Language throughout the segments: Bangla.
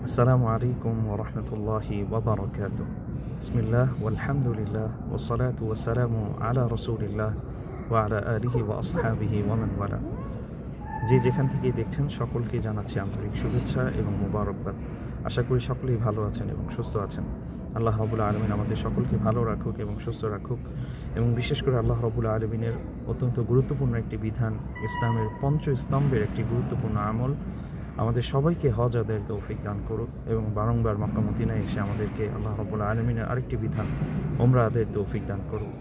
আসসালামু আলাইকুম ওয়া রাহমাতুল্লাহি ওয়া বারাকাতুহু। বিসমিল্লাহ ওয়ালহামদুলিল্লাহ ওয়াসসালাতু ওয়াসসালামু আলা রাসূলিল্লাহ ওয়া আলা আলিহি ওয়া আসহাবিহি ওয়া মান ওয়ালা। যে যেখান থেকেই দেখছেন সকলকে জানাচ্ছি আন্তরিক শুভেচ্ছা এবং মোবারকবাদ। আশা করি সকলেই ভালো আছেন এবং সুস্থ আছেন। আল্লাহ রাব্বুল আলামিন আমাদের সকলকে ভালো রাখুক এবং সুস্থ রাখুক, এবং বিশেষ করে আল্লাহ রাব্বুল আলামিনের অত্যন্ত গুরুত্বপূর্ণ একটি বিধান, ইসলামের পঞ্চস্তম্ভের একটি গুরুত্বপূর্ণ আমল, আমাদের সবাইকে হজ আদায়ের তৌফিক দান করুক এবং বারংবার মক্কা মদিনায় এসে আমাদেরকে আল্লাহ রাব্বুল আলামিনের আরেকটি বিধান ওমরা আদায়ের তৌফিক দান করুক।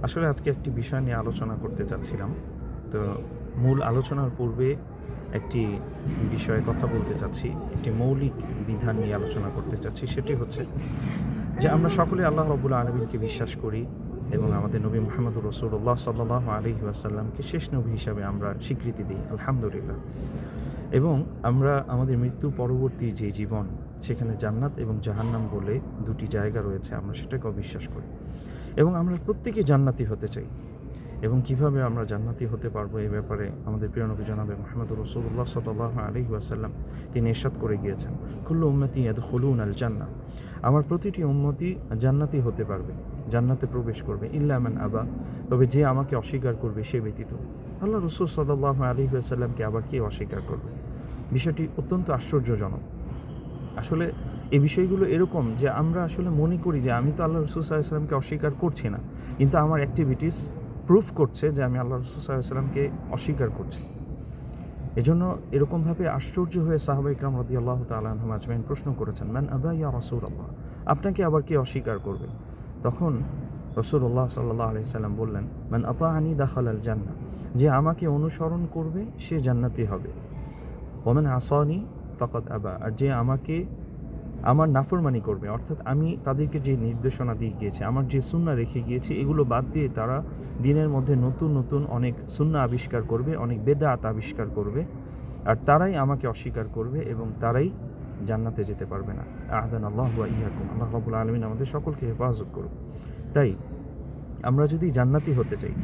আসলে আজকে একটি বিষয় নিয়ে আলোচনা করতে চাচ্ছিলাম। তো মূল আলোচনার পূর্বে একটি বিষয়ে কথা বলতে চাচ্ছি, একটি মৌলিক বিধান নিয়ে আলোচনা করতে চাচ্ছি। সেটি হচ্ছে যে আমরা সকলে আল্লাহ রাব্বুল আলামিনকে বিশ্বাস করি এবং আমাদের নবী মুহাম্মদুর রাসূলুল্লাহ সাল্লাল্লাহু আলাইহি ওয়াসাল্লামকে শেষ নবী হিসাবে আমরা স্বীকৃতি দিই, আলহামদুলিল্লাহ। এবং আমরা আমাদের মৃত্যু পরবর্তী যে জীবন, সেখানে জান্নাত এবং জাহান্নাম বলে দুটি জায়গা রয়েছে, আমরা সেটাকেও বিশ্বাস করি এবং আমরা প্রত্যেকে জান্নাতি হতে চাই। এবং কিভাবে আমরা জান্নাতি হতে পারবো, এই ব্যাপারে আমাদের প্রিয় নবী জনাবে মুহাম্মদুর রাসূলুল্লাহ সাল্লাল্লাহু আলাইহি ওয়াসাল্লাম তিনি ইরশাদ করে গিয়েছেন, কুল্লু উম্মতি ইয়াদখুলুনাল জান্নাহ, আমার প্রতিটি উম্মতি জান্নাতি হতে পারবে, জান্নাতে প্রবেশ করবে, ইল্লা মান আবা, তবে যে আমাকে অস্বীকার করবে সে ব্যতীত। আল্লাহ রাসূল সাল্লাল্লাহু আলাইহি ওয়াসাল্লামকে আবার কে অস্বীকার করবে? বিষয়টি অত্যন্ত আশ্চর্যজনক। আসলে এই বিষয়গুলো এরকম যে আমরা আসলে মনে করি যে আমি তো আল্লাহ রাসূল সাল্লাল্লাহু আলাইহি ওয়াসাল্লামকে অস্বীকার করছি না, কিন্তু আমার অ্যাক্টিভিটিস প্রুফ করছে যে আমি আল্লাহ রাসূল সাল্লাল্লাহু আলাইহি ওয়াসাল্লামকে অস্বীকার করছি। এজন্য এরকমভাবে আশ্চর্য হয়ে সাহাবা ইকরাম রাদিয়াল্লাহু তাআলা আনহুম আজমাইন প্রশ্ন করেছেন, মান আবা ইয়া রাসূলুল্লাহ, আপনাকে আবার কে অস্বীকার করবে? তখন রাসূলুল্লাহ সাল্লাল্লাহু আলাইহি সাল্লাম বললেন, মান আতাআনি দাখালাল জান্নাহ, যে আমাকে অনুসরণ করবে সে জান্নাতি হবে। ওয়া মান আসানি ফাকাদ আবা, আর যে আমাকে আমার নাফরমানি করবে, অর্থাৎ আমি তাদেরকে যে নির্দেশনা দিয়ে গিয়েছি, আমার যে সুন্নাহ রেখে গিয়েছি, এগুলো বাদ দিয়ে তারা দিনের মধ্যে নতুন নতুন অনেক সুন্নাহ আবিষ্কার করবে, অনেক বেদাত আবিষ্কার করবে, আর তারাই আমাকে অস্বীকার করবে এবং তারাই জান্নাতে যেতে পারবে না। আহাদানাল্লাহু ওয়া ইয়্যাকুম, আল্লাহ রাব্বুল আলামিন আমাদের সকলকে হেফাজত করুক। তাই আমরা যদি জান্নাতি হতে চাই,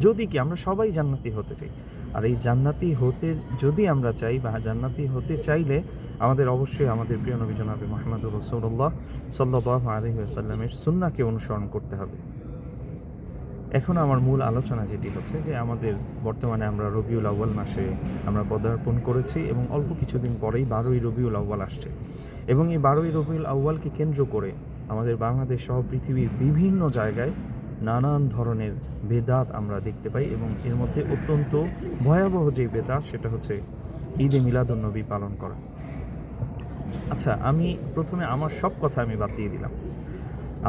যদি কি আমরা সবাই জান্নাতি হতে চাই, আর এই জান্নাতি হতে যদি আমরা চাই বা জান্নাতি হতে চাইলে আমাদের অবশ্যই আমাদের প্রিয় নবী জনাবে মুহাম্মদুর রাসূলুল্লাহ সাল্লাল্লাহু আলাইহি ওয়াসাল্লামের সুন্নাহকে অনুসরণ করতে হবে। এখন আমার মূল আলোচনা যেটি হচ্ছে যে আমাদের বর্তমানে আমরা রবিউল আউয়াল মাসে আমরা পদার্পণ করেছি এবং অল্প কিছুদিন পরেই 12ই রবিউল আউয়াল আসছে, এবং এই 12ই রবিউল আউয়ালকে কেন্দ্র করে আমাদের বাংলাদেশ সহ পৃথিবীর বিভিন্ন জায়গায় নানান ধরনের বেদাত আমরা দেখতে পাই, এবং এর মধ্যে অত্যন্ত ভয়াবহ যে বেদাত সেটা হচ্ছে ঈদে মিলাদুন্নবী পালন করা। আচ্ছা, আমি প্রথমে আমার সব কথা আমি বাদ দিয়ে দিলাম।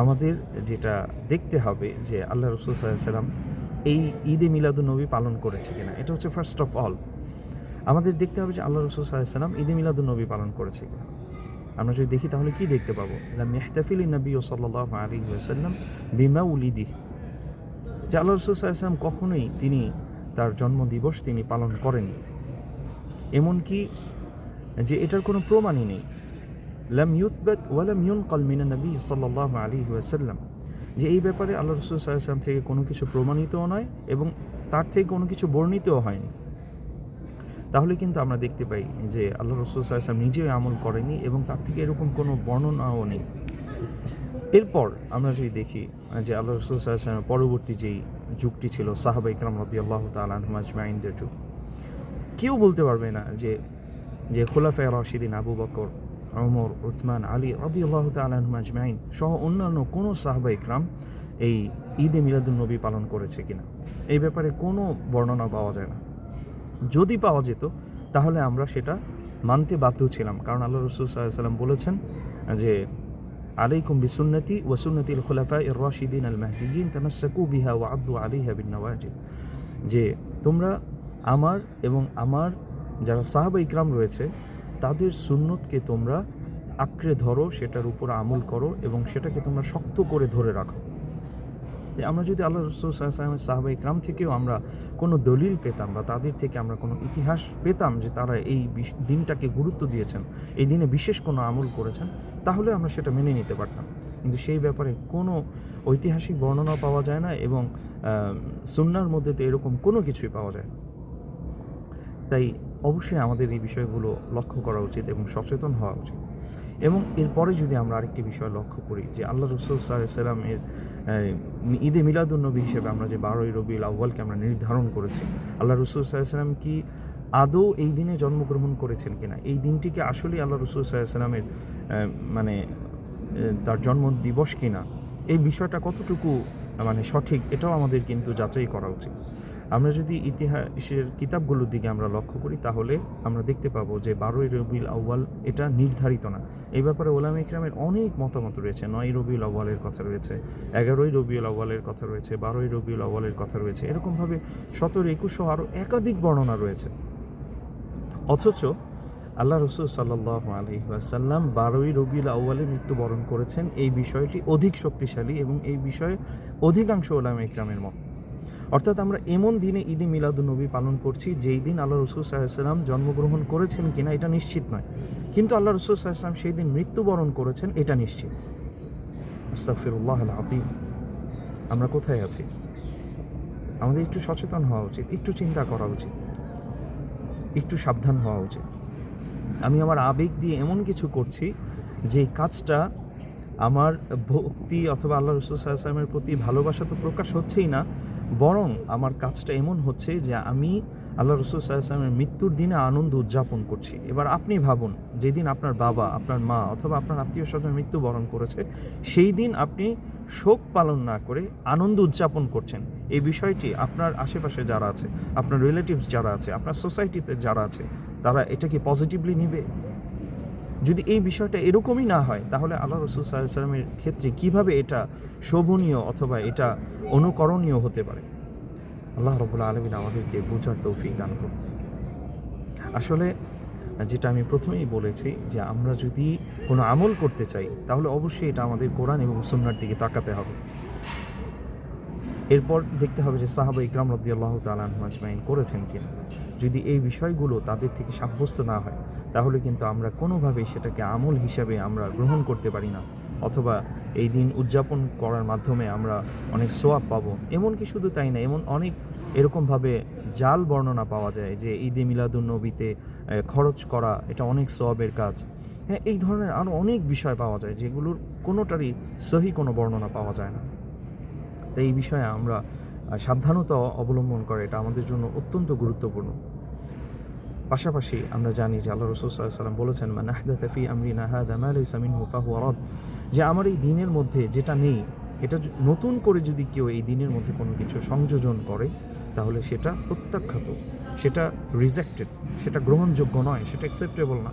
আমাদের যেটা দেখতে হবে যে আল্লাহ রাসূল সাল্লাল্লাহু আলাইহি ওয়াসাল্লাম এই ঈদে মিলাদুন্নবী পালন করেছে কিনা, এটা হচ্ছে ফার্স্ট অফ অল। আমাদের দেখতে হবে যে আল্লাহ রাসূল সাল্লাল্লাহু আলাইহি ওয়াসাল্লাম ঈদে মিলাদুন্নবী পালন করেছে কিনা। আমরা যদি দেখি তাহলে কি দেখতে পাবো? লাম ইয়াহতাফিলিন নবী সাল্লাল্লাহু আলাইহি ওয়াসাল্লাম বিমাউলিদিহি, যে আল্লাহ রাসূল সাল্লাল্লাহু আলাইহি ওয়াসাল্লাম কখনোই তিনি তার জন্মদিবস তিনি পালন করেননি, এমনকি যে এটার কোনো প্রমাণই নেই। লাম ইউথবাত ওয়া লাম ইউনকাল মিনান নবী সাল্লাল্লাহু আলাইহি ওয়াসাল্লাম, যে এই ব্যাপারে আল্লাহ রাসূল সাল্লাল্লাহু আলাইহি ওয়াসাল্লাম থেকে কোনো কিছু প্রমাণিতও নয় এবং তার থেকে কোনো কিছু বর্ণিতও হয়নি। তাহলে কিন্তু আমরা দেখতে পাই যে আল্লাহ রাসূল সাল্লাল্লাহু আলাইহি ওয়াসাল্লাম নিজেও আমল করেননি এবং তার থেকে এরকম কোনো বর্ণনাও নেই। এরপর আমরা যদি দেখি যে আল্লাহ রাসূল সাল্লাল্লাহু আলাইহি ওয়াসাল্লামের পরবর্তী যেই যুগটি ছিল সাহাবা ইকরাম রাদিয়াল্লাহু তাআলা আনহুম আজমাইনদের যুগ, কেউ বলতে পারবে না যে খুলাফায়ে রাশিদিন আবু বকর, ওমর, উসমান, আলী রাদিয়াল্লাহু তাআলা আনহুম আজমাইন সহ অন্যান্য কোনো সাহাবা ইকরাম এই ঈদে মিলাদুন্নবী পালন করেছে কিনা, এই ব্যাপারে কোনো বর্ণনা পাওয়া যায় না। যদি পাওয়া যেত তাহলে আমরা সেটা মানতে বাধ্য ছিলাম, কারণ আল্লাহ রাসূল সাল্লাল্লাহু আলাইহি ওয়াসাল্লাম বলেছেন যে আলাইকুম বিসুন্নতি ওয়া সুন্নাতিল খুলাফায়ে রাশিদিন আল মাহদিয়িন তামাসসাকু বিহা ওয়া আদ্দু আলাইহা বিন-নওয়াজিদ, যে তোমরা আমার এবং আমার যারা সাহাবা ইকরাম রয়েছে তাদের সুন্নতকে তোমরা আঁকড়ে ধরো, সেটার উপর আমল করো এবং সেটাকে তোমরা শক্ত করে ধরে রাখো। যে আমরা যদি আল্লাহ রাসূল সাল্লাল্লাহু আলাইহি ওয়াসাল্লামের সাহাবা ইকরাম থেকেও আমরা কোনো দলিল পেতাম বা তাদের থেকে আমরা কোনো ইতিহাস পেতাম যে তারা এই দিনটাকে গুরুত্ব দিয়েছেন, এই দিনে বিশেষ কোনো আমল করেছেন, তাহলে আমরা সেটা মেনে নিতে পারতাম। কিন্তু সেই ব্যাপারে কোনো ঐতিহাসিক বর্ণনা পাওয়া যায় না এবং সুন্নাহর মধ্যে তো এরকম কোনো কিছুই পাওয়া যায় না। তাই অবশ্যই আমাদের এই বিষয়গুলো লক্ষ্য করা উচিত এবং সচেতন হওয়া উচিত। এবং এরপরে যদি আমরা আরেকটি বিষয় লক্ষ্য করি যে আল্লাহ রসুল সাল্লাল্লাহু আলাইহি ওয়াসাল্লামের ঈদে মিলাদুন্নবী হিসেবে আমরা যে 12ই রবিউল আউয়ালকে আমরা নির্ধারণ করেছি, আল্লাহ রসুল সাল্লাল্লাহু আলাইহি ওয়াসাল্লাম কি আদৌ এই দিনে জন্মগ্রহণ করেছেন কিনা, এই দিনটিকে আসলেই আল্লাহ রসুল সাল্লাল্লাহু আলাইহি ওয়াসাল্লামের মানে তার জন্ম দিবস কিনা, এই বিষয়টা কতটুকু মানে সঠিক, এটাও আমাদের কিন্তু যাচাই করা উচিত। আমরা যদি ইতিহাসের কিতাবগুলোর দিকে আমরা লক্ষ্য করি তাহলে আমরা দেখতে পাবো যে 12ই রবিউল আউয়াল এটা নির্ধারিত না। এই ব্যাপারে ওলামা ইকরামের অনেক মতামত রয়েছে। 9ই রবিউল আউয়ালের কথা রয়েছে, 11ই রবিউল আউয়ালের কথা রয়েছে, 12ই রবিউল আউয়ালের কথা রয়েছে, এরকমভাবে 17, 21 আরও একাধিক বর্ণনা রয়েছে। অথচ আল্লাহ রসুল সাল্লাল্লাহু আলাইহি ওয়াসাল্লাম 12ই রবিউল আউয়ালে মৃত্যুবরণ করেছেন, এই বিষয়টি অধিক শক্তিশালী এবং এই বিষয়ে অধিকাংশ ওলামা ইকরামের মত। অর্থাৎ আমরা এমন দিনে ঈদে মিলাদুন্নবী পালন করছি যেই দিন আল্লাহ রসুল সাল্লাল্লাহু আলাইহি ওয়াসাল্লাম জন্মগ্রহণ করেছেন কিনা এটা নিশ্চিত নয়, কিন্তু আল্লাহ রসুল সাল্লাল্লাহু আলাইহি ওয়াসাল্লাম সেই দিন মৃত্যুবরণ করেছেন এটা নিশ্চিত। আস্তাগফিরুল্লাহ আল আযীম। আমরা কোথায় আছি? আমাদের একটু সচেতন হওয়া উচিত, একটু চিন্তা করা উচিত, একটু সাবধান হওয়া উচিত। আমি আমার আবেগ দিয়ে এমন কিছু করছি যে কাজটা আমার ভক্তি অথবা আল্লাহ রসুল সাল্লাল্লাহু আলাইহি ওয়াসাল্লামের প্রতি ভালোবাসা তো প্রকাশ হচ্ছেই না, বরং আমার কাজটা এমন হচ্ছে যে আমি আল্লাহ রসুল সাল্লাল্লাহু আলাইহি ওয়াসাল্লামের মৃত্যুর দিনে আনন্দ উদযাপন করছি। এবার আপনি ভাবুন, যেদিন আপনার বাবা, আপনার মা অথবা আপনার আত্মীয় স্বজন মৃত্যুবরণ করেছে, সেই দিন আপনি শোক পালন না করে আনন্দ উদযাপন করছেন। এই বিষয়টি আপনার আশেপাশে যারা আছে, আপনার রিলেটিভস যারা আছে, আপনার সোসাইটিতে যারা আছে, তারা এটা কি পজিটিভলি নেবে? যদি এই বিষয়টা এরকমই না হয় তাহলে আল্লাহ রসুল সাল্লাল্লাহু আলাইহি ওয়াসাল্লামের ক্ষেত্রে কিভাবে এটা শোভনীয় অথবা এটা অনুকরণীয় হতে পারে? আল্লাহ রাব্বুল আলামিন আমাদেরকে বোঝার তৌফিক দান করুন। আসলে যেটা আমি প্রথমেই বলেছি যে আমরা যদি কোনো আমল করতে চাই তাহলে অবশ্যই এটা আমাদের কোরআন এবং সুন্নাহর দিকে তাকাতে হবে। এরপর দেখতে হবে যে সাহাবা ইকরাম রাদিয়াল্লাহু তাআলা আনহুম আজমাইন করেছেন কিনা। যদি এই বিষয়গুলো তাদের থেকে সাব্যস্ত না হয় তাহলে কিন্তু আমরা কোনোভাবেই সেটাকে আমল হিসাবে আমরা গ্রহণ করতে পারি না, অথবা এই দিন উদযাপন করার মাধ্যমে আমরা অনেক সোয়াব পাবো। এমনকি শুধু তাই না, এমন অনেক এরকমভাবে জাল বর্ণনা পাওয়া যায় যে ঈদে মিলাদুন্নবীতে খরচ করা এটা অনেক সোয়াবের কাজ। হ্যাঁ, এই ধরনের আরও অনেক বিষয় পাওয়া যায় যেগুলোর কোনোটারই সহি কোনো বর্ণনা পাওয়া যায় না। তাই এই বিষয়ে আমরা সাবধানতা অবলম্বন করা এটা আমাদের জন্য অত্যন্ত গুরুত্বপূর্ণ। পাশাপাশি আমরা জানি যে আল্লাহ রাসূল সাল্লাল্লাহু আলাইহি ওয়াসাল্লাম বলেছেন, মান আহদাথা ফি আমরিনা হাযা মা লাইসা মিনহু ফাহুয়া রাদ, যে আমার এই দিনের মধ্যে যেটা নেই এটা নতুন করে যদি কেউ এই দিনের মধ্যে কোনো কিছু সংযোজন করে তাহলে সেটা প্রত্যাখ্যাত, সেটা রিজেক্টেড, সেটা গ্রহণযোগ্য নয়, সেটা অ্যাকসেপ্টেবল না।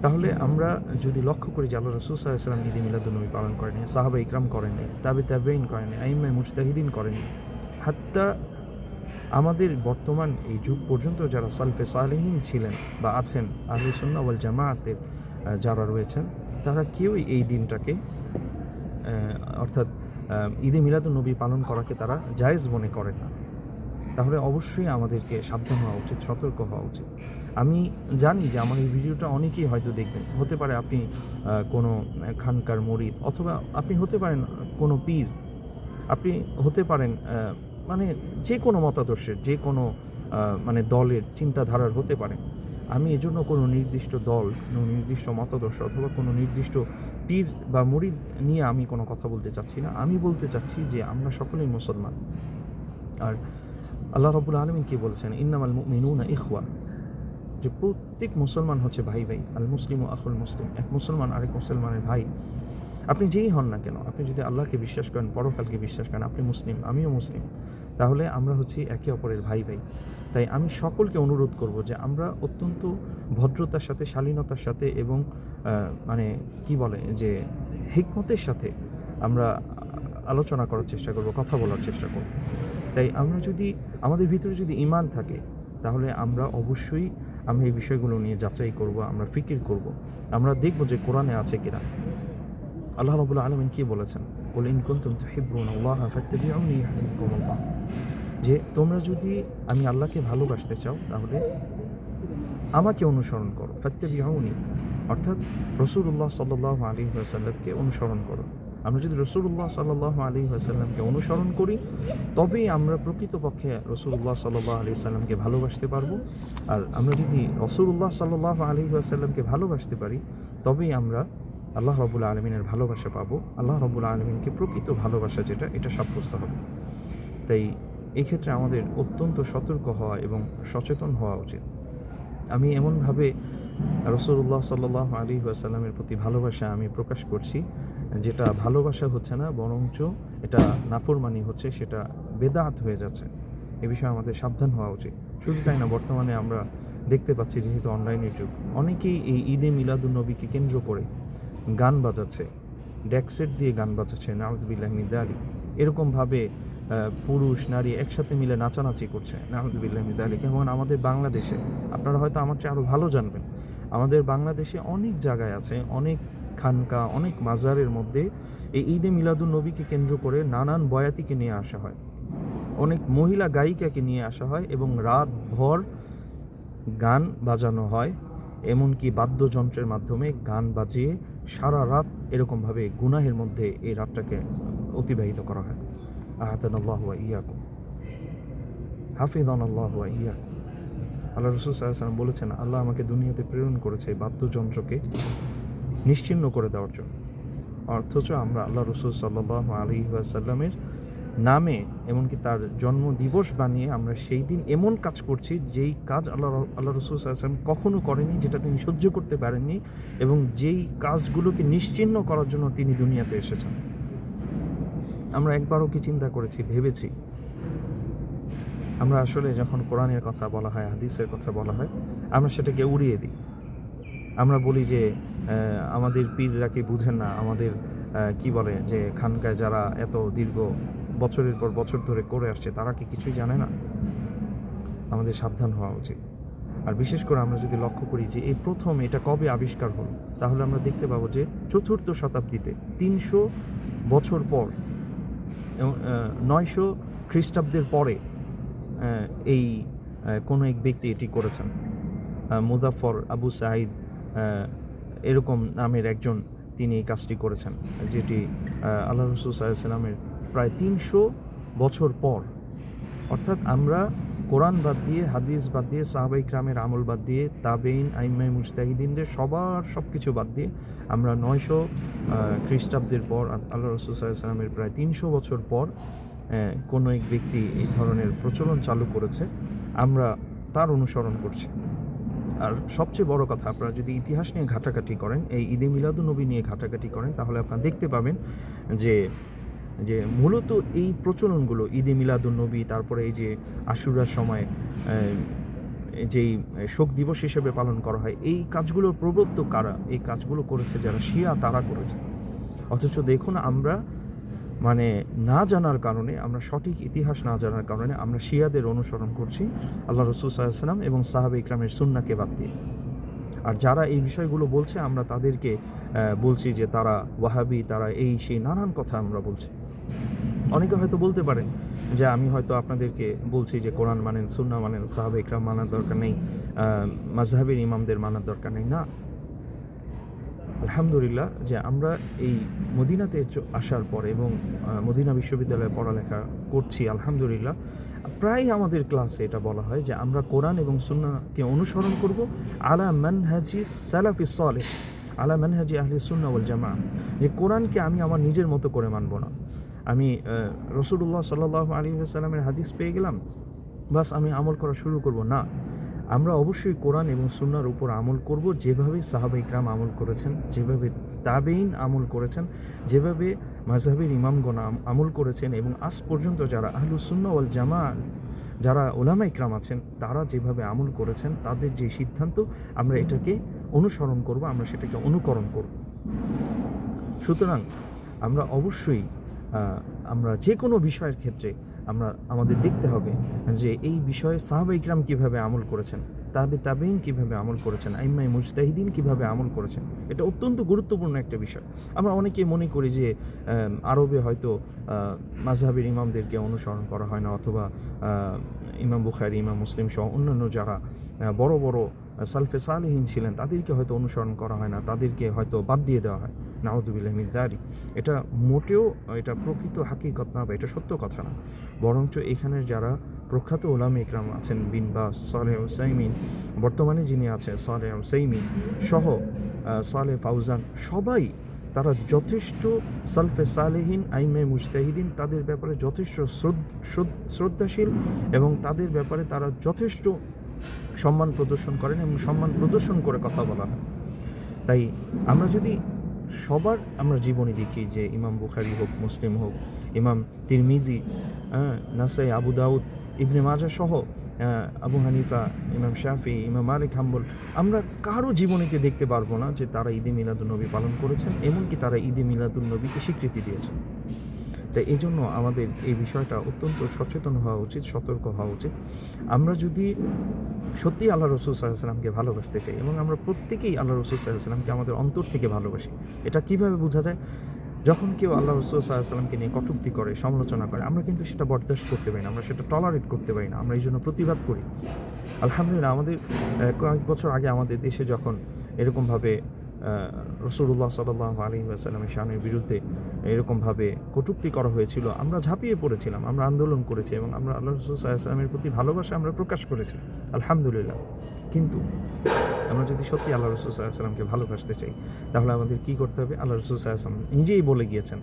তাহলে আমরা যদি লক্ষ্য করি যে আল্লাহ রাসূল সাল্লাল্লাহু আলাইহি ওয়াসাল্লাম ঈদে মিলাদুন্নবী পালন করেনি, সাহাবা ইকরাম করেননি, তাবেঈন করেননি, আইম্মায়ে মুজতাহিদিন করেননি, হাত্তা আমাদের বর্তমান এই যুগ পর্যন্ত যারা সালফে সালেহিন ছিলেন বা আছেন, আহলুস সুন্নাহ ওয়াল জামাআতের যারা রয়েছেন, তারা কেউই এই দিনটাকে অর্থাৎ ঈদে মিলাদুন্নবী পালন করাকে তারা জায়েজ মনে করেন না। তাহলে অবশ্যই আমাদেরকে সাবধান হওয়া উচিত, সতর্ক হওয়া উচিত। আমি জানি যে আমার এই ভিডিওটা অনেকেই হয়তো দেখবেন, হতে পারে আপনি কোনো খানকার মুরিদ, অথবা আপনি হতে পারেন কোনো পীর, আপনি হতে পারেন মানে যে কোনো মতাদর্শের, যে কোনো মানে দলের চিন্তাধারার হতে পারে। আমি এজন্য কোনো নির্দিষ্ট দল, কোনো নির্দিষ্ট মতাদর্শ অথবা কোনো নির্দিষ্ট পীর বা মুরিদ নিয়ে আমি কোনো কথা বলতে চাচ্ছি না। আমি বলতে চাচ্ছি যে আমরা সকলেই মুসলমান। আর আল্লাহ রাব্বুল আলামিন কি বলেছেন, ইন্নামাল মুমিনুনা ইখওয়া, যে প্রত্যেক মুসলমান হচ্ছে ভাই ভাই। আল মুসলিমু আখুল মুসলিম, এক মুসলমান আরেক মুসলমানের ভাই। আপনি যেই হন না কেন, আপনি যদি আল্লাহকে বিশ্বাস করেন, পরকালকে বিশ্বাস করেন, আপনি মুসলিম, আমিও মুসলিম, তাহলে আমরা হচ্ছি একে অপরের ভাই ভাই। তাই আমি সকলকে অনুরোধ করব যে আমরা অত্যন্ত ভদ্রতার সাথে, শালীনতার সাথে এবং মানে কি বলে যে হিকমতের সাথে আমরা আলোচনা করার চেষ্টা করব, কথা বলার চেষ্টা করব। তাই আমরা যদি আমাদের ভিতরে যদি ঈমান থাকে তাহলে আমরা অবশ্যই এই বিষয়গুলো নিয়ে যাচাই করব, আমরা ফিকির করব, আমরা দেখব যে কোরআনে আছে কিনা। আল্লাহ রাব্বুল আলামিন কি বলেছেন, কুল ইন কুনতুম তুহিব্বুনাল্লাহা ফাত্তাবিউনি ইউহিব্বুকুমুল্লাহ, যে তোমরা যদি আমি আল্লাহকে ভালোবাসতে চাও তাহলে আমাকে অনুসরণ করো। ফাত্তাবিউনি অর্থাৎ রাসূলুল্লাহ সাল্লাল্লাহু আলাইহি ওয়াসাল্লামকে অনুসরণ করো। আমরা যদি রাসূলুল্লাহ সাল্লাল্লাহু আলাইহি ওয়াসাল্লামকে অনুসরণ করি, তবেই আমরা প্রকৃতপক্ষে রাসূলুল্লাহ সাল্লাল্লাহু আলাইহি ওয়াসাল্লামকে ভালোবাসতে পারবো। আর আমরা যদি রাসূলুল্লাহ সাল্লাল্লাহু আলাইহি ওয়াসাল্লামকে ভালোবাসতে পারি, তবেই আমরা আল্লাহ রাব্বুল আলামিনের ভালোবাসা পাবো। আল্লাহ রাব্বুল আলামিনকে প্রকৃত ভালোবাসা যেটা, এটা সাব্যস্ত হবে। তাই এই ক্ষেত্রে আমাদের অত্যন্ত সতর্ক হওয়া এবং সচেতন হওয়া উচিত। আমি এমনভাবে রাসূলুল্লাহ সাল্লাল্লাহু আলাইহি ওয়াসাল্লামের প্রতি ভালোবাসা আমি প্রকাশ করছি, যেটা ভালোবাসা হচ্ছে না, বরঞ্চ এটা নাফরমানি হচ্ছে, সেটা বেদাত হয়ে যাচ্ছে। এ বিষয়ে আমাদের সাবধান হওয়া উচিত। শুধু তাই না, বর্তমানে আমরা দেখতে পাচ্ছি, যেহেতু অনলাইনের যুগ, অনেকেই এই ঈদে মিলাদুন্নবীকে কেন্দ্র করে গান বাজাচ্ছে, ডেকসেট দিয়ে গান বাজাচ্ছে, নাউযুবিল্লাহি মিন যালিক। এরকমভাবে পুরুষ নারী একসাথে মিলে নাচানাচি করছে, নাউযুবিল্লাহি মিন যালিক। এবং আমাদের বাংলাদেশে, আপনারা হয়তো আমার চেয়ে আরও ভালো জানবেন, আমাদের বাংলাদেশে অনেক জায়গায় আছে, অনেক খানকা, অনেক মাজারের মধ্যে এই ঈদে মিলাদুন্নবীকে কেন্দ্র করে নানান বয়াতিকে নিয়ে আসা হয়, অনেক মহিলা গায়িকাকে নিয়ে আসা হয় এবং রাতভর গান বাজানো হয়, এমনকি বাদ্যযন্ত্রের মাধ্যমে গান বাজিয়ে সারা রাত এরকমভাবে গুনাহের মধ্যে এই রাতটাকে অতিবাহিত করা হয়। আহাদানাল্লাহু ওয়া ইয়াকুম, হাফিজানাল্লাহু ওয়া ইয়াকুম। আল্লাহ রাসূল সাল্লাল্লাহু আলাইহি ওয়াসাল্লাম বলেছেন, আল্লাহ আমাকে দুনিয়াতে প্রেরণ করেছে এই বাদ্যযন্ত্রকে নিশ্চিহ্ন করে দেওয়ার জন্য। অথচ আমরা আল্লাহ রাসূল সাল্লাল্লাহু আলাইহি ওয়াসাল্লামের নামে, এমনকি তার জন্মদিবস বানিয়ে আমরা সেই দিন এমন কাজ করছি, যেই কাজ আল্লাহ রাসূল সাল্লাল্লাহু আলাইহি ওয়াসাল্লাম কখনো করেনি, যেটা তিনি সহ্য করতে পারেননি, এবং যেই কাজগুলোকে নিশ্চিহ্ন করার জন্য তিনি দুনিয়াতে এসেছেন। আমরা একবারও কি চিন্তা করেছি, ভেবেছি? আমরা আসলে যখন কোরআনের কথা বলা হয়, হাদিসের কথা বলা হয়, আমরা সেটাকে উড়িয়ে দিই। আমরা বলি যে আমাদের পীররা কি বুঝেন না, আমাদের কি বলে যে খানকায় যারা এত দীর্ঘ বছরের পর বছর ধরে করে আসছে, তারা কি কিছুই জানে না? আমাদের সাবধান হওয়া উচিত। আর বিশেষ করে আমরা যদি লক্ষ্য করি যে এই প্রথম এটা কবে আবিষ্কার হলো, তাহলে আমরা দেখতে পাবো যে 4th শতাব্দীতে, 300 বছর পর, 900 খ্রিস্টাব্দের পরে এই কোনো এক ব্যক্তি এটি করেছেন। মুজাফফর আবু সাঈদ এরকম নামের একজন, তিনি এই কাজটি করেছেন, যেটি আল্লাহ রাসূল সাল্লাল্লাহু আলাইহি ওয়াসাল্লামের প্রায় 300 বছর পর। অর্থাৎ আমরা কোরআন বাদ দিয়ে, হাদিস বাদ দিয়ে, সাহাবা ইকরামের আমল বাদ দিয়ে, তাবেঈন, আইম্মায়ে মুজতাহিদিনদের সবার সব কিছু বাদ দিয়ে আমরা 900 খ্রিস্টাব্দের পর, আল্লাহ রাসূল সাল্লাল্লাহু আলাইহি ওয়াসাল্লামের প্রায় 300 বছর পর কোনো এক ব্যক্তি এই ধরনের প্রচলন চালু করেছে, আমরা তার অনুসরণ করছি। আর সবচেয়ে বড় কথা, আপনারা যদি ইতিহাস নিয়ে ঘাটাঘাটি করেন, এই ঈদে মিলাদুন্নবী নিয়ে ঘাটাঘাটি করেন, তাহলে আপনারা দেখতে পাবেন যে মূলত এই প্রচলনগুলো, ঈদে মিলাদুন্নবী, তারপরে এই যে আশুরার সময় যেই শোক দিবস হিসেবে পালন করা হয়, এই কাজগুলোর প্রবর্তক কারা? এই কাজগুলো করেছে যারা শিয়া, তারা করেছে। অথচ দেখুন, আমরা মানে না জানার কারণে, আমরা সঠিক ইতিহাস না জানার কারণে আমরা শিয়াদের অনুসরণ করছি, আল্লাহ রাসূল সাল্লাল্লাহু আলাইহি ওয়াসাল্লাম এবং সাহাবা ইকরামের সুন্নাহকে বাদ দিয়ে। আর যারা এই বিষয়গুলো বলছে, আমরা তাদেরকে বলছি যে তারা ওয়াহাবি, তারা এই সেই নানান কথা আমরা বলছি। অনেকে হয়তো বলতে পারেন যে আমি হয়তো আপনাদেরকে বলছি যে কোরআন মানেন, সুন্নাহ মানেন, সাহাবা ইকরাম মানার দরকার নেই, মাযহাবের ইমামদের মানার দরকার নেই। না, আলহামদুলিল্লাহ যে আমরা এই মদিনাতে আসার পর এবং মদিনা বিশ্ববিদ্যালয়ে পড়ালেখা করছি, আলহামদুলিল্লাহ প্রায় আমাদের ক্লাসে এটা বলা হয় যে আমরা কোরআন এবং সুন্নাহকে অনুসরণ করব আলা মানহাজি সালাফিস সালেহ, আলা মানহাজি আহলে সুন্নাহ ওয়াল জামাআহ। যে কোরআনকে আমি আমার নিজের মতো করে মানব না। আমি রাসূলুল্লাহ সাল্লাল্লাহু আলাইহি ওয়াসাল্লামের হাদিস পেয়ে গেলাম, বাস আমি আমল করা শুরু করব না। আমরা অবশ্যই কোরআন এবং সুন্নাহর উপর আমল করব, যেভাবে সাহাবা ইকরাম আমল করেছেন, যেভাবে তাবেঈন আমল করেছেন, যেভাবে মাযহাবের ইমামগণ আমল করেছেন, এবং আজ পর্যন্ত যারা আহলুস সুন্নাহ ওয়াল জামাআহ, যারা উলামা ইকরাম আছেন, তারা যেভাবে আমল করেছেন, তাদের যে সিদ্ধান্ত, আমরা এটাকে অনুসরণ করব, আমরা সেটাকে অনুকরণ করব। সুতরাং আমরা অবশ্যই আমরা যে কোনো বিষয়ের ক্ষেত্রে আমাদের দেখতে হবে যে এই বিষয়ে সাহাবা ইকরাম কীভাবে আমল করেছেন, তাবেঈন কীভাবে আমল করেছেন, আইম্মায়ে মুজতাহিদিন কীভাবে আমল করেছেন। এটা অত্যন্ত গুরুত্বপূর্ণ একটা বিষয়। আমরা অনেকেই মনে করি যে আরবে হয়তো মাযহাবের ইমামদেরকে অনুসরণ করা হয় না, অথবা ইমাম বুখারী, ইমাম মুসলিম সহ অন্যান্য যারা বড় বড় সালফে সালেহিন ছিলেন, তাদেরকে হয়তো অনুসরণ করা হয় না, তাদেরকে হয়তো বাদ দিয়ে দেওয়া হয়। নাউযুবিল্লাহি মিন যালিক। এটা মোটেও এটা প্রকৃত হাকিকত না বা এটা সত্য কথা না, বরঞ্চ এখানের যারা প্রখ্যাত ওলামা ইকরাম আছেন, বিন বাস, সালেহ উসাইমিন, বর্তমানে যিনি আছেন সালেহ উসাইমিন সহ সালেহ ফাউজান, সবাই তারা যথেষ্ট সালফে সালেহিন আইমে মুজতাহিদিন তাদের ব্যাপারে যথেষ্ট শ্রদ্ধাশীল এবং তাদের ব্যাপারে তারা যথেষ্ট সম্মান প্রদর্শন করেন এবং সম্মান প্রদর্শন করে কথা বলা হয়। তাই আমরা যদি সবার আমরা জীবনী দেখি, যে ইমাম বুখারী হোক, মুসলিম হোক, ইমাম তিরমিজি, নাসাই, আবু দাউদ, ইবনে মাজাহ সহ আবু হানিফা, ইমাম শাফি, ইমাম মালিক হাম্বল, আমরা কারো জীবনীতে দেখতে পারবো না যে তারা ঈদে মিলাদুন্নবী পালন করেছেন, এমনকি তারা ঈদে মিলাদুন্নবীকে স্বীকৃতি দিয়েছেন। তাই এই জন্য আমাদের এই বিষয়টা অত্যন্ত সচেতন হওয়া উচিত, সতর্ক হওয়া উচিত। আমরা যদি সত্যিই আল্লাহ রসুল সাল্লাল্লাহু আলাইহি ওয়াসাল্লামকে ভালোবাসতে চাই এবং আমরা প্রত্যেকেই আল্লাহ রসুল সাল্লাল্লাহু আলাইহি ওয়াসাল্লামকে আমাদের অন্তর থেকে ভালোবাসি, এটা কিভাবে বোঝা যায়? যখন কেউ আল্লাহ রসুল সাল্লাল্লাহু আলাইহি ওয়াসাল্লামকে নিয়ে কটূক্তি করে, সমালোচনা করে, আমরা কিন্তু সেটা বরদাস্ত করতে পারি না, আমরা সেটা টলারেট করতে পারি না, আমরা এই জন্য প্রতিবাদ করি। আলহামদুলিল্লাহ, আমাদের কয়েক বছর আগে আমাদের দেশে যখন এরকমভাবে রাসূলুল্লাহ সাল্লাল্লাহু আলাইহি ওয়াসাল্লামের শানের বিরুদ্ধে এরকমভাবে কটূক্তি করা হয়েছিল, আমরা ঝাঁপিয়ে পড়েছিলাম, আমরা আন্দোলন করেছি এবং আমরা আল্লাহ রাসূল সাল্লাল্লাহু আলাইহি ওয়াসাল্লামের প্রতি ভালোবাসা আমরা প্রকাশ করেছি, আলহামদুলিল্লাহ। কিন্তু আমরা যদি সত্যি আল্লাহ রাসূল সাল্লাল্লাহু আলাইহি ওয়াসাল্লামকে ভালোবাসতে চাই, তাহলে আমাদের কী করতে হবে? আল্লাহ রাসূল সাল্লাল্লাহু আলাইহি ওয়াসাল্লাম নিজেই বলে গিয়েছেন,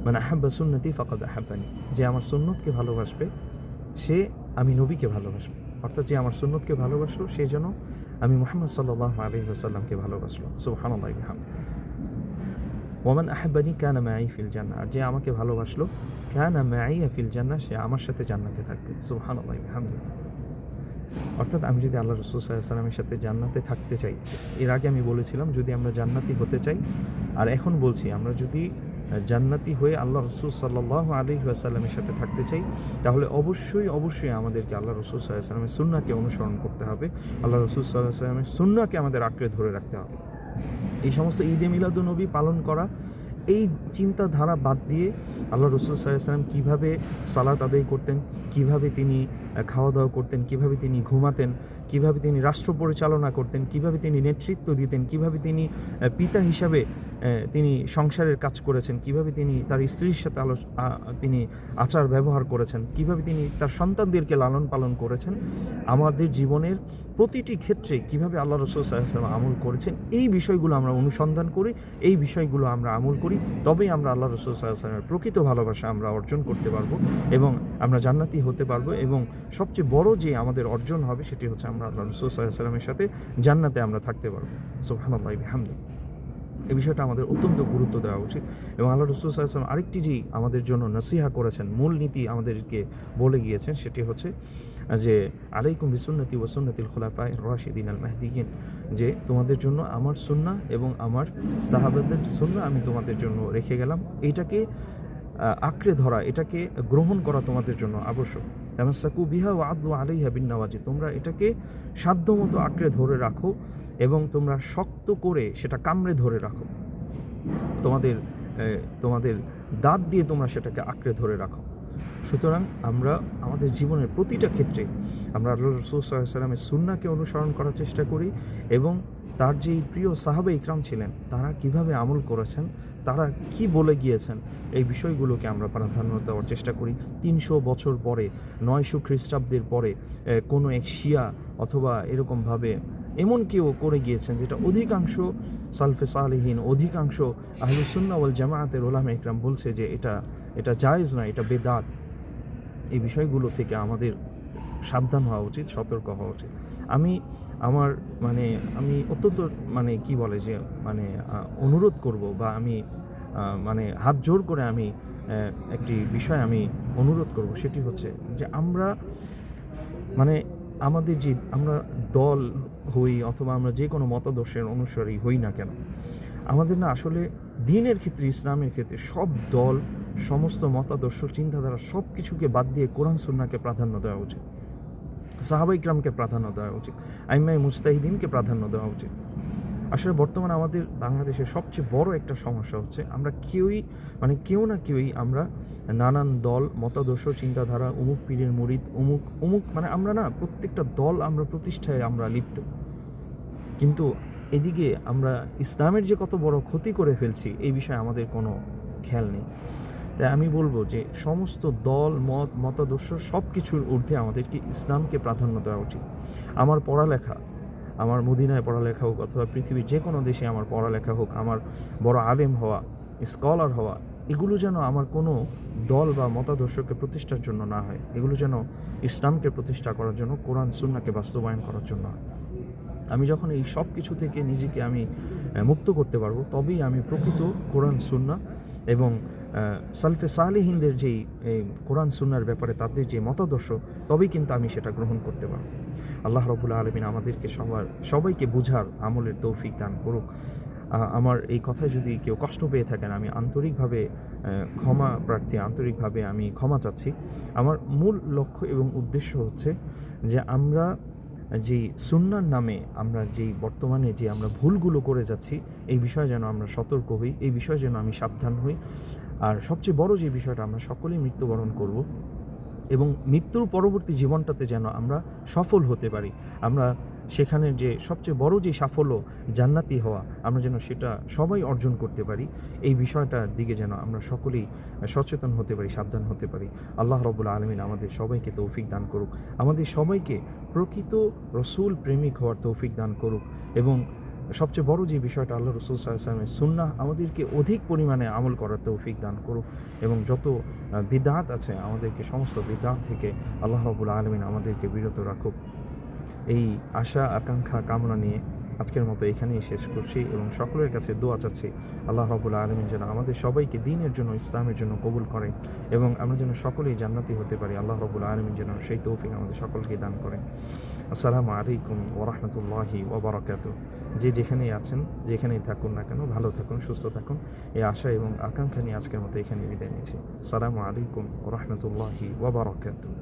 মান আহাব্বা সুন্নতি ফাকাদ আহাব্বানি, যে আমার সুন্নতকে ভালোবাসবে সে আমি নবীকে ভালোবাসবে। অর্থাৎ যে আমার সুন্নতকে ভালোবাসলো সে যেন আমি মুহাম্মদ সাল্লাল্লাহু আলাইহি ওয়াসাল্লামকে ভালোবাসলো। সুবহানাল্লাহি বিহামদিহি। ওয়ামান আহাব্বানি কানা মাই ফিল জান্নাহ, আর যে আমাকে ভালোবাসলো কানা মাই ফিল জান্নাহ, সে আমার সাথে জান্নাতে থাকবে। সুবহানাল্লাহি বিহামদিহি। অর্থাৎ আমি যদি আল্লাহ রাসূল সাল্লাল্লাহু আলাইহি ওয়াসাল্লামের সাথে জান্নাতে থাকতে চাই, এর আগে আমি বলেছিলাম যদি আমরা জান্নাতি হতে চাই, আর এখন বলছি আমরা যদি জান্নাতি হয়ে আল্লাহ রাসূল সাল্লাল্লাহু আলাইহি ওয়াসাল্লামের সাথে থাকতে চাই, তাহলে অবশ্যই আমাদেরকে আল্লাহ রাসূল সাল্লাল্লাহু আলাইহি ওয়াসাল্লামের সুন্নাহকে অনুসরণ করতে হবে, আল্লাহ রাসূল সাল্লাল্লাহু আলাইহি ওয়াসাল্লামের সুন্নাহকে আমাদের আঁকড়ে ধরে রাখতে হবে। এই সমস্ত ঈদে মিলাদুন্নবী পালন করা, এই চিন্তাধারা বাদ দিয়ে আল্লাহ রাসূল সাল্লাল্লাহু আলাইহি ওয়াসাল্লাম কীভাবে সালাত আদায় করতেন, কীভাবে তিনি খাওয়া দাওয়া করতেন, কীভাবে তিনি ঘুমাতেন, কীভাবে তিনি রাষ্ট্র পরিচালনা করতেন, কীভাবে তিনি নেতৃত্ব দিতেন, কীভাবে তিনি পিতা হিসাবে তিনি সংসারের কাজ করেছেন, কীভাবে তিনি তার স্ত্রীর সাথে তিনি আচার ব্যবহার করেছেন, কীভাবে তিনি তার সন্তানদেরকে লালন পালন করেছেন, আমাদের জীবনের প্রতিটি ক্ষেত্রে কীভাবে আল্লাহ রাসূল সাল্লাল্লাহু আলাইহি ওয়াসাল্লাম আমল করেছেন, এই বিষয়গুলো আমরা অনুসন্ধান করি, এই বিষয়গুলো আমরা আমল করি, তবেই আমরা আল্লাহ রাসূল সাল্লাল্লাহু আলাইহি ওয়াসাল্লামের প্রকৃত ভালোবাসা আমরা অর্জন করতে পারবো এবং আমরা জান্নাতি হতে পারবো। এবং সবচেয়ে বড় যে আমাদের অর্জন হবে সেটি হচ্ছে আমরা আল্লাহ রাসূল সাল্লাল্লাহু আলাইহি ওয়াসাল্লামের সাথে জান্নাতে আমরা থাকতে পারবো। সুবহানাল্লাহি বিহামদিহি। এই বিষয়টা আমাদের অত্যন্ত গুরুত্ব দেওয়া উচিত। এবং আল্লাহ রাসূল সাল্লাল্লাহু আলাইহি ওয়াসাল্লাম আরেকটি যে আমাদের জন্য নসিহা করেছেন, মূল নীতি আমাদেরকে বলে গিয়েছেন, সেটি হচ্ছে যে আলাইকুম বিসুন্নতি ওয়া সুন্নাতিল খুলাফায়ে রাশিদিন আল মাহদিয়িন, যে তোমাদের জন্য আমার সুন্নাহ এবং আমার সাহাবাদের সুন্নাহ আমি তোমাদের জন্য রেখে গেলাম, এইটাকে আঁকড়ে ধরা, এটাকে গ্রহণ করা তোমাদের জন্য আবশ্যক। তামাসসাকু বিহা ওয়া আদু আলাইহা বিন নাওয়াজিদ, তোমরা এটাকে সাধ্যমতো আঁকড়ে ধরে রাখো এবং তোমরা শক্ত করে সেটা কামড়ে ধরে রাখো, তোমাদের দাঁত দিয়ে তোমরা সেটাকে আঁকড়ে ধরে রাখো। সুতরাং আমরা আমাদের জীবনের প্রতিটা ক্ষেত্রে আমরা আল্লাহ রাসূল সাল্লাল্লাহু আলাইহি ওয়াসাল্লামের সুন্নাহকে অনুসরণ করার চেষ্টা করি এবং তার যেই প্রিয় সাহাবা ইকরাম ছিলেন তারা কিভাবে আমল করেছেন, তারা কি বলে গিয়েছেন, এই বিষয়গুলোকে আমরা প্রাধান্য দেওয়ার চেষ্টা করি। 300 বছর পরে, 900 খ্রিস্টাব্দের পরে কোনো এক শিয়া অথবা এরকমভাবে এমন কেউ করে গিয়েছেন যেটা অধিকাংশ সালফে সালেহিন, অধিকাংশ আহলুস সুন্নাহ ওয়াল জামাআতের উলামা ইকরাম বলছে যে এটা জায়েজ না, এটা বেদাত। এই বিষয়গুলো থেকে আমাদের সাবধান হওয়া উচিত, সতর্ক হওয়া উচিত। আমি অত্যন্ত কি বলে যে অনুরোধ করব বা আমি হাত জোর করে আমি একটি বিষয় আমি অনুরোধ করব, সেটি হচ্ছে যে আমরা আমাদের যে আমরা দল হই অথবা আমরা যে কোনো মতাদর্শের অনুসারী হই না কেন, আমাদের না আসলে দ্বীনের ক্ষেত্রে, ইসলামের ক্ষেত্রে সব দল, সমস্ত মতাদর্শ, চিন্তাধারা সব কিছুকে বাদ দিয়ে কোরআন সুন্নাহকে প্রাধান্য দেওয়া উচিত, সাহাবা ইকরামকে প্রাধান্য দেওয়া উচিত, আইম্মায়ে মুজতাহিদিনকে প্রাধান্য দেওয়া উচিত। আসলে বর্তমানে আমাদের বাংলাদেশের সবচেয়ে বড় একটা সমস্যা হচ্ছে আমরা কেউ না কেউই আমরা নানান দল, মতাদর্শ, চিন্তাধারা, অমুক পীরের মুরিদ, অমুক আমরা না প্রত্যেকটা দল আমরা প্রতিষ্ঠায় আমরা লিপ্ত। কিন্তু এদিকে আমরা ইসলামের যে কত বড় ক্ষতি করে ফেলছি এই বিষয়ে আমাদের কোনো খেয়াল নেই। তাই আমি বলবো যে সমস্ত দল মতাদর্শ সব কিছুর ঊর্ধ্বে আমাদেরকে ইসলামকে প্রাধান্য দেওয়া উচিত। আমার পড়ালেখা, আমার মদিনায় পড়ালেখা হোক অথবা পৃথিবীর যে কোনো দেশে আমার পড়ালেখা হোক, আমার বড় আলেম হওয়া, স্কলার হওয়া, এগুলো যেন আমার কোনো দল বা মতাদর্শকে প্রতিষ্ঠার জন্য না হয়। এগুলো যেন ইসলামকে প্রতিষ্ঠা করার জন্য, কোরআন সুন্নাহকে বাস্তবায়ন করার জন্য হয়। আমি যখন এই সব কিছু থেকে নিজেকে আমি মুক্ত করতে পারবো, তবেই আমি প্রকৃত কোরআন সুন্নাহ এবং সালফে সালেহিনদের যেই কোরআন সুন্নাহর ব্যাপারে তাদের যে মতাদর্শ, তবেই কিন্তু আমি সেটা গ্রহণ করতে পারব। আল্লাহ রাব্বুল আলামিন আমাদেরকে সবাইকে বুঝার আমলের তৌফিক দান করুক। আমার এই কথায় যদি কেউ কষ্ট পেয়ে থাকেন, আমি আন্তরিকভাবে ক্ষমা প্রার্থী, আন্তরিকভাবে আমি ক্ষমা চাচ্ছি। আমার মূল লক্ষ্য এবং উদ্দেশ্য হচ্ছে যে আমরা যেই সুন্নাহর নামে আমরা যেই বর্তমানে যে আমরা ভুলগুলো করে যাচ্ছি, এই বিষয়ে যেন আমরা সতর্ক হই, এই বিষয়ে যেন আমি সাবধান হই। আর সবচেয়ে বড় যে বিষয়টা, আমরা সকলেই মৃত্যুবরণ করব এবং মৃত্যুর পরবর্তী জীবনটাতে যেন আমরা সফল হতে পারি। আমরা সেখানে যে সবচেয়ে বড় যে সাফল্য জান্নাতি হওয়া, আমরা যেন সেটা সবাই অর্জন করতে পারি। এই বিষয়টার দিকে যেন আমরা সকলেই সচেতন হতে পারি, সাবধান হতে পারি। আল্লাহ রাব্বুল আলামিন আমাদের সবাইকে তৌফিক দান করুক, আমাদের সবাইকে প্রকৃত রসুল প্রেমিক হওয়ার তৌফিক দান করুক। এবং সবচেয়ে বড় যে বিষয়টা, আল্লাহ রসুল সাল্লাল্লাহু আলাইহি ওয়াসাল্লামের সুন্নাহ, আমাদেরকে অধিক পরিমাণে আমল করার তৌফিক দান করুক। এবং যত বিদআত আছে, আমাদেরকে সমস্ত বিদআত থেকে আল্লাহ রাব্বুল আলামিন আমাদেরকে বিরত রাখুক। এই আশা আকাঙ্ক্ষা কামনা নিয়ে আজকের মতো এখানেই শেষ করছি এবং সকলের কাছে দোয়া চাচ্ছি আল্লাহ রাব্বুল আলামিন যেন আমাদের সবাইকে দ্বীনের জন্য, ইসলামের জন্য কবুল করে এবং আমরা যেন সকলেই জান্নাতি হতে পারি। আল্লাহ রাব্বুল আলামিন যেন সেই তৌফিক আমাদের সকলকে দান করেন। আসসালামু আলাইকুম ওয়া রাহমাতুল্লাহি ওয়া বারাকাতুহু। যে যেখানেই আছেন, যেখানেই থাকুন না কেন, ভালো থাকুন, সুস্থ থাকুন, এই আশা এবং আকাঙ্ক্ষা নিয়ে আজকের মতো এখানে বিদায় নিচ্ছি। আসসালামু আলাইকুম ওয়া রাহমাতুল্লাহি ওয়া বারাকাতুহু।